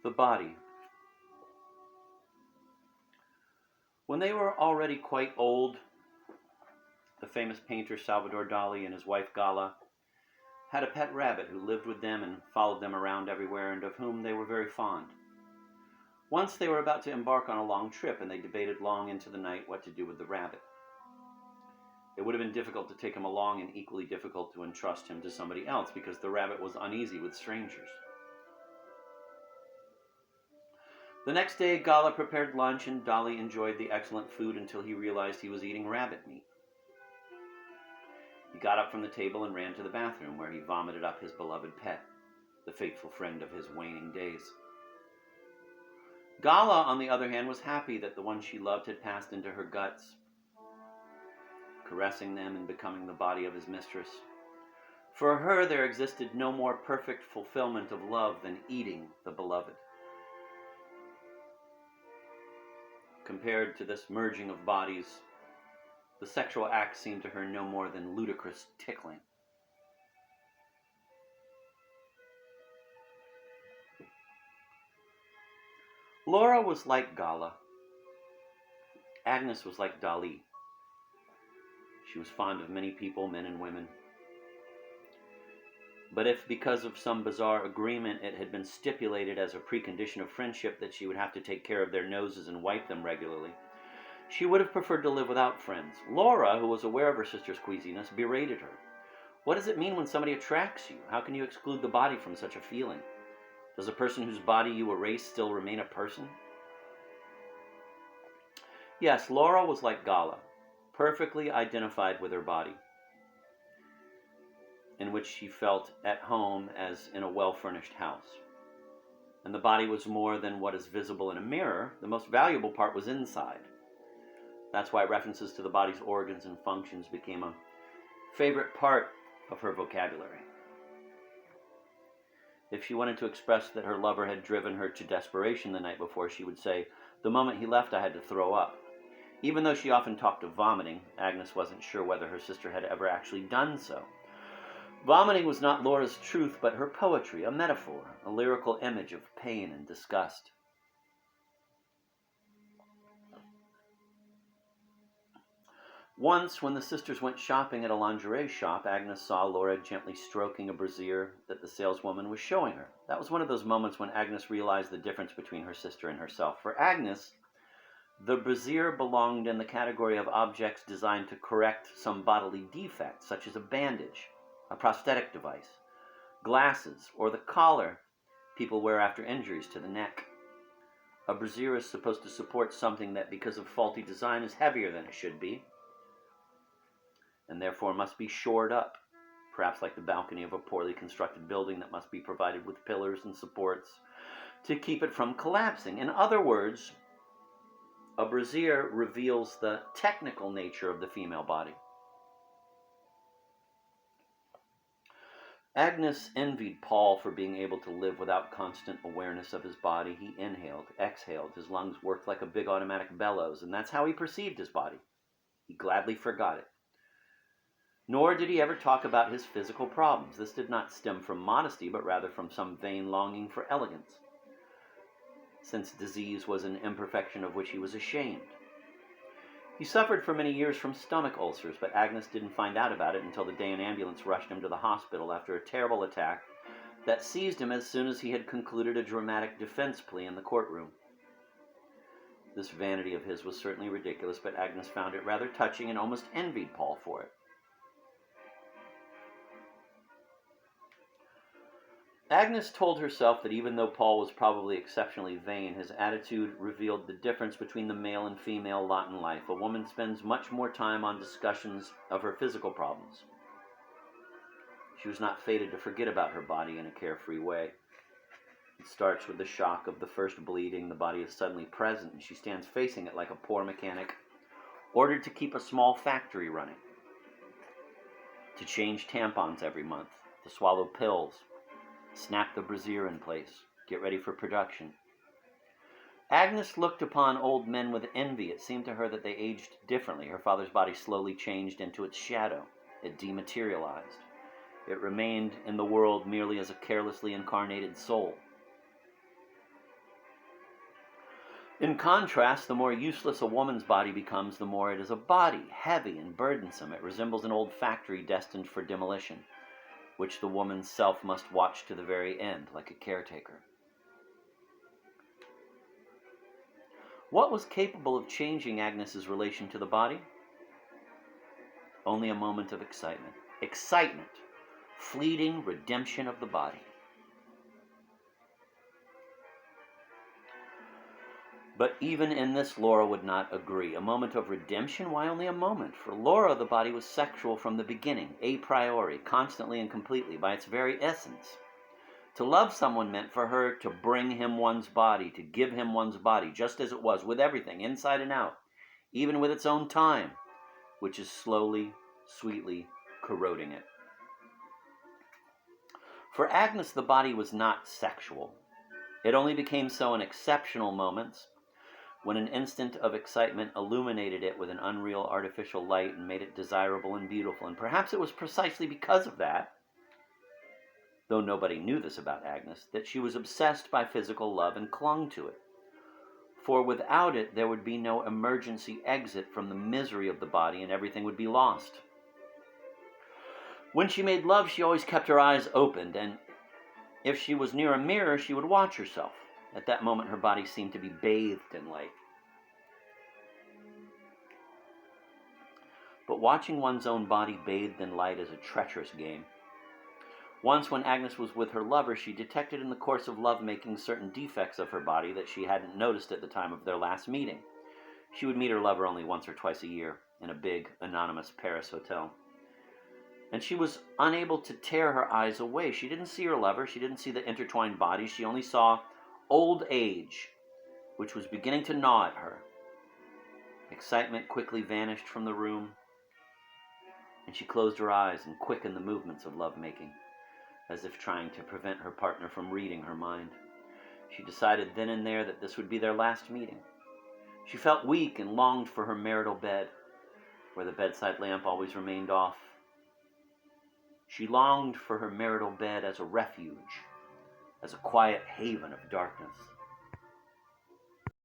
The body. When they were already quite old, the famous painter Salvador Dali and his wife Gala had a pet rabbit who lived with them and followed them around everywhere, and of whom they were very fond. Once they were about to embark on a long trip, and they debated long into the night what to do with the rabbit. It would have been difficult to take him along, and equally difficult to entrust him to somebody else, because the rabbit was uneasy with strangers. The next day, Gala prepared lunch, and Dali enjoyed the excellent food until he realized he was eating rabbit meat. He got up from the table and ran to the bathroom, where he vomited up his beloved pet, the faithful friend of his waning days. Gala, on the other hand, was happy that the one she loved had passed into her guts, caressing them and becoming the body of his mistress. For her, there existed no more perfect fulfillment of love than eating the beloved. Compared to this merging of bodies, the sexual act seemed to her no more than ludicrous tickling. Laura was like Gala. Agnes was like Dali. She was fond of many people, men and women. But if, because of some bizarre agreement, it had been stipulated as a precondition of friendship that she would have to take care of their noses and wipe them regularly, she would have preferred to live without friends. Laura, who was aware of her sister's queasiness, berated her. What does it mean when somebody attracts you? How can you exclude the body from such a feeling? Does a person whose body you erase still remain a person? Yes, Laura was like Gala, perfectly identified with her body, in which she felt at home as in a well-furnished house. And the body was more than what is visible in a mirror. The most valuable part was inside. That's why references to the body's organs and functions became a favorite part of her vocabulary. If she wanted to express that her lover had driven her to desperation the night before, she would say, "The moment he left, I had to throw up." Even though she often talked of vomiting, Agnes wasn't sure whether her sister had ever actually done so. Vomiting was not Laura's truth, but her poetry, a metaphor, a lyrical image of pain and disgust. Once, when the sisters went shopping at a lingerie shop, Agnes saw Laura gently stroking a brassiere that the saleswoman was showing her. That was one of those moments when Agnes realized the difference between her sister and herself. For Agnes, the brassiere belonged in the category of objects designed to correct some bodily defect, such as a bandage, a prosthetic device, glasses, or the collar people wear after injuries to the neck. A brassiere is supposed to support something that, because of faulty design, is heavier than it should be, and therefore must be shored up, perhaps like the balcony of a poorly constructed building that must be provided with pillars and supports to keep it from collapsing. In other words, a brassiere reveals the technical nature of the female body. Agnes envied Paul for being able to live without constant awareness of his body. He inhaled, exhaled, his lungs worked like a big automatic bellows, and that's how he perceived his body. He gladly forgot it. Nor did he ever talk about his physical problems. This did not stem from modesty, but rather from some vain longing for elegance, since disease was an imperfection of which he was ashamed. He suffered for many years from stomach ulcers, but Agnes didn't find out about it until the day an ambulance rushed him to the hospital after a terrible attack that seized him as soon as he had concluded a dramatic defense plea in the courtroom. This vanity of his was certainly ridiculous, but Agnes found it rather touching and almost envied Paul for it. Agnes told herself that even though Paul was probably exceptionally vain, his attitude revealed the difference between the male and female lot in life. A woman spends much more time on discussions of her physical problems. She was not fated to forget about her body in a carefree way. It starts with the shock of the first bleeding. The body is suddenly present, and she stands facing it like a poor mechanic, ordered to keep a small factory running, to change tampons every month, to swallow pills, snap the brassiere in place, get ready for production. Agnes looked upon old men with envy. It seemed to her that they aged differently. Her father's body slowly changed into its shadow. It dematerialized. It remained in the world merely as a carelessly incarnated soul. In contrast, the more useless a woman's body becomes, the more it is a body, heavy and burdensome. It resembles an old factory destined for demolition, which the woman's self must watch to the very end, like a caretaker. What was capable of changing Agnes's relation to the body? Only a moment of excitement. Excitement. Fleeting redemption of the body. But even in this, Laura would not agree. A moment of redemption? Why only a moment? For Laura, the body was sexual from the beginning, a priori, constantly and completely, by its very essence. To love someone meant for her to bring him one's body, to give him one's body, just as it was, with everything, inside and out, even with its own time, which is slowly, sweetly corroding it. For Agnes, the body was not sexual. It only became so in exceptional moments, when an instant of excitement illuminated it with an unreal artificial light and made it desirable and beautiful. And perhaps it was precisely because of that, though nobody knew this about Agnes, that she was obsessed by physical love and clung to it. For without it, there would be no emergency exit from the misery of the body, and everything would be lost. When she made love, she always kept her eyes opened, and if she was near a mirror, she would watch herself. At that moment, her body seemed to be bathed in light. But watching one's own body bathed in light is a treacherous game. Once, when Agnes was with her lover, she detected in the course of lovemaking certain defects of her body that she hadn't noticed at the time of their last meeting. She would meet her lover only once or twice a year in a big, anonymous Paris hotel. And she was unable to tear her eyes away. She didn't see her lover. She didn't see the intertwined bodies. She only saw old age, which was beginning to gnaw at her. Excitement quickly vanished from the room, and she closed her eyes and quickened the movements of lovemaking, as if trying to prevent her partner from reading her mind. She decided then and there that this would be their last meeting. She felt weak and longed for her marital bed, where the bedside lamp always remained off. She longed for her marital bed as a refuge, as a quiet haven of darkness.